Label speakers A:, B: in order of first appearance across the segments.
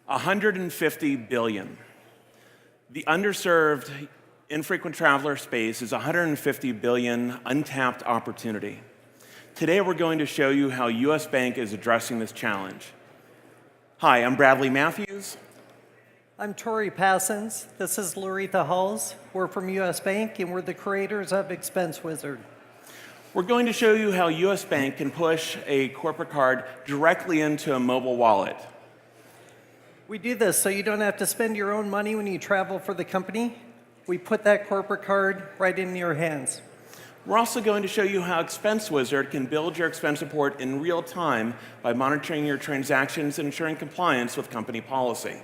A: 150 billion. The underserved infrequent traveler space is 150 billion untapped opportunity. Today we're going to show you how US Bank is addressing this challenge. Hi, I'm Bradley Matthews.
B: I'm Tori Passons. This is Laretha Halls. We're from US Bank and we're the creators of Expense Wizard.
A: We're going to show you how US Bank can push a corporate card directly into a mobile wallet.
B: We do this so you don't have to spend your own money when you travel for the company. We put that corporate card right in your hands.
A: We're also going to show you how Expense Wizard can build your expense report in real time by monitoring your transactions and ensuring compliance with company policy.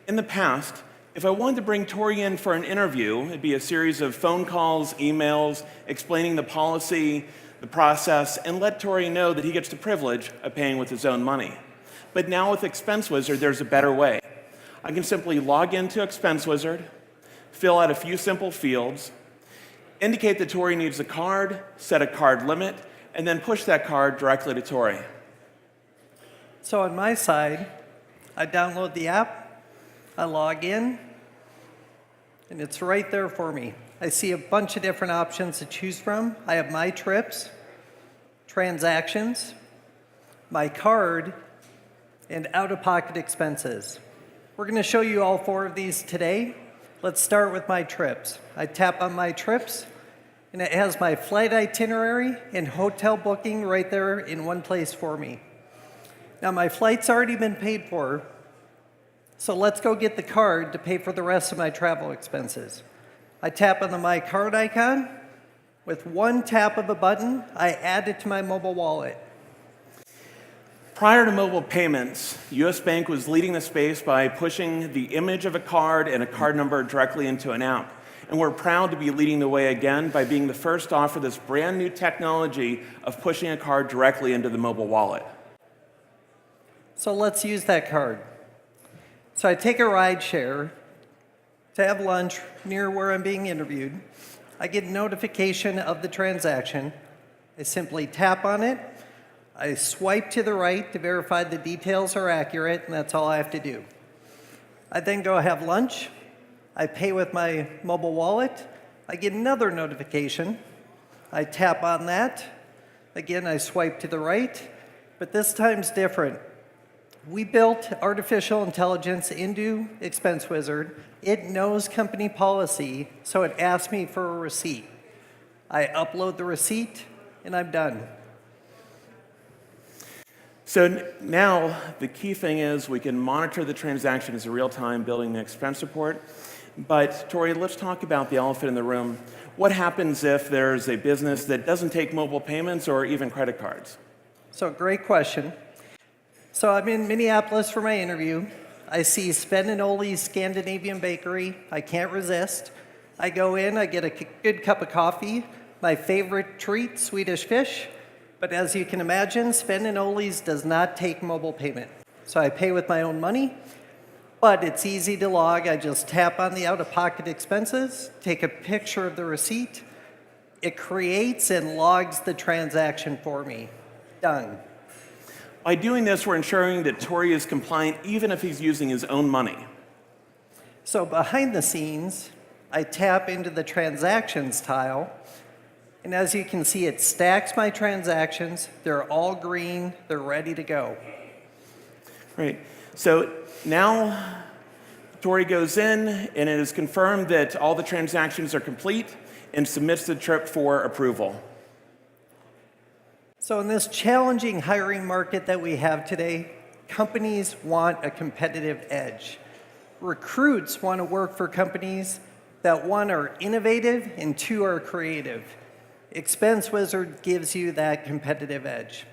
A: In the past, if I wanted to bring Tori in for an interview, it'd be a series of phone calls, emails, explaining the policy, the process, and let Tori know that he gets the privilege of paying with his own money. But now with Expense Wizard, there's a better way. I can simply log into Expense Wizard, fill out a few simple fields, indicate that Tori needs a card, set a card limit, and then push that card directly to Tori.
B: So on my side, I download the app, I log in, and it's right there for me. I see a bunch of different options to choose from. I have my trips, transactions, my card, and out-of-pocket expenses. We're going to show you all four of these today. Let's start with my trips. I tap on my trips, and it has my flight itinerary and hotel booking right there in one place for me. Now, my flight's already been paid for, so let's go get the card to pay for the rest of my travel expenses. I tap on the My Card icon. With one tap of a button, I add it to my mobile wallet.
A: Prior to mobile payments, US Bank was leading the space by pushing the image of a card and a card number directly into an app. And we're proud to be leading the way again by being the first to offer this brand new technology of pushing a card directly into the mobile wallet.
B: So let's use that card. So I take a ride share to have lunch near where I'm being interviewed. I get a notification of the transaction. I simply tap on it. I swipe to the right to verify the details are accurate, and that's all I have to do. I then go have lunch. I pay with my mobile wallet. I get another notification. I tap on that. Again, I swipe to the right, but this time's different. We built artificial intelligence into Expense Wizard. It knows company policy, so it asks me for a receipt. I upload the receipt, and I'm done.
A: So now the key thing is we can monitor the transactions in real time, building the expense report. But Tori, let's talk about the elephant in the room. What happens if there's a business that doesn't take mobile payments or even credit cards?
B: So great question. So I'm in Minneapolis for my interview. I see Sven & Ole's Scandinavian Bakery. I can't resist. I go in, I get a good cup of coffee, my favorite treat, Swedish fish. But as you can imagine, Sven & Ole's does not take mobile payment. So I pay with my own money, but it's easy to log. I just tap on the out-of-pocket expenses, take a picture of the receipt. It creates and logs the transaction for me. Done.
A: By doing this, we're ensuring that Tori is compliant even if he's using his own money.
B: So behind the scenes, I tap into the transactions tile, and as you can see, it stacks my transactions. They're all green. They're ready to go.
A: Great. So now Tori goes in, and it is confirmed that all the transactions are complete and submits the trip for approval.
B: So in this challenging hiring market that we have today, companies want a competitive edge. Recruits want to work for companies that, one, are innovative and two, are creative. Expense Wizard gives you that competitive edge.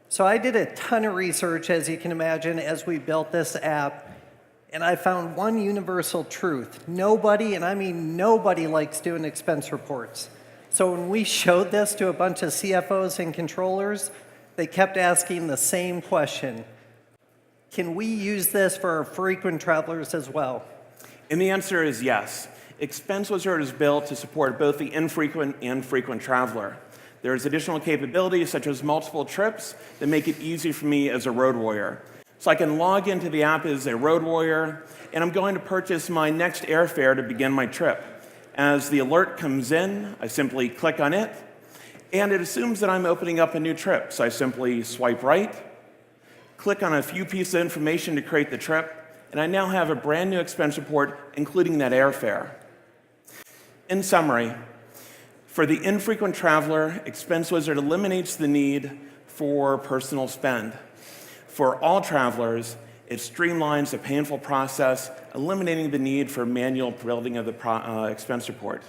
B: So I did a ton of research, as you can imagine, as we built this app, and I found one universal truth. Nobody, and I mean nobody, likes doing expense reports. So when we showed this to a bunch of CFOs and controllers, they kept asking the same question. Can we use this for our frequent travelers as well?
A: And the answer is yes. Expense Wizard is built to support both the infrequent and frequent traveler. There's additional capabilities such as multiple trips that make it easy for me as a road warrior. So I can log into the app as a road warrior, and I'm going to purchase my next airfare to begin my trip. As the alert comes in, I simply click on it, and it assumes that I'm opening up a new trip. So I simply swipe right, click on a few pieces of information to create the trip, and I now have a brand new expense report, including that airfare. In summary, for the infrequent traveler, Expense Wizard eliminates the need for personal spend. For all travelers, it streamlines the painful process, eliminating the need for manual building of the expense report.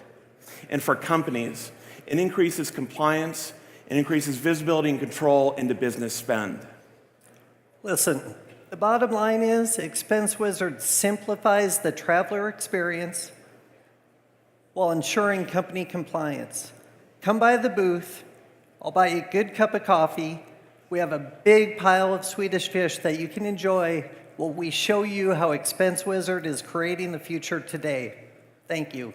A: And for companies, it increases compliance and increases visibility and control into business spend.
B: Listen, the bottom line is Expense Wizard simplifies the traveler experience while ensuring company compliance. Come by the booth. I'll buy you a good cup of coffee. We have a big pile of Swedish fish that you can enjoy while we show you how Expense Wizard is creating the future today. Thank you.